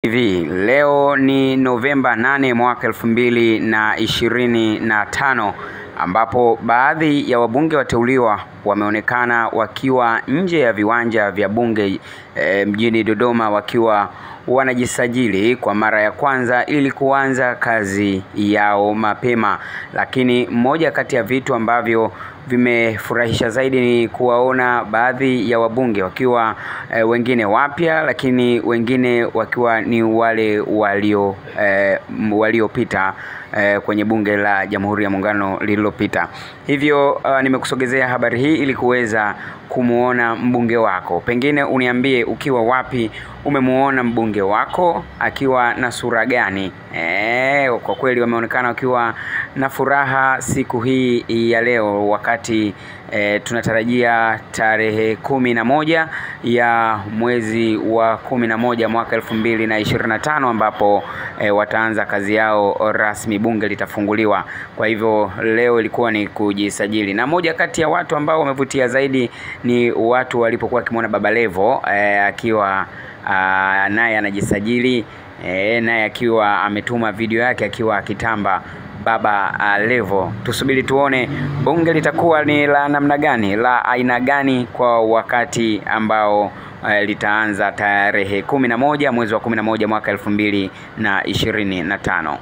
Hivi leo ni Novemba 8 mwaka 2025 ambapo baadhi ya wabunge wateuliwa wameonekana wakiwa nje ya viwanja vya bunge mjini Dodoma wakiwa wanajisajili kwa mara ya kwanza ili kuanza kazi yao mapema. Lakini moja kati ya vitu ambavyo vimefurahisha zaidi ni kuwaona baadhi ya wabunge wakiwa wengine wapya, lakini wengine wakiwa ni wale waliopita kwenye bunge la Jamhuri ya Muungano lililopita. Hivyo nimekusogezea habari hii ili kuweza kumuona mbunge wako. Pengine uniambie ukiwa wapi umemuona mbunge wako akiwa na sura gani? Kwa kweli wameonekana wakiwa na furaha siku hii ya leo, wakati tunatarajia tarehe 11 ya mwezi wa 11 mwaka 2025 ambapo wataanza kazi yao rasmi, bunge litafunguliwa. Kwa hivyo leo ilikuwa ni kujisajili, na moja kati ya watu ambao wamevutia zaidi ni watu walipokuwa kimwona Baba Levo akiwa naye anajisajili, naye akiwa ametuma video yake akiwa akitamba Baba Levo. Tusubiri tuone bunge litakuwa ni la namna gani, la aina gani kwa wakati ambao litaanza tarehe 11 mwezi wa 11 mwaka 2025.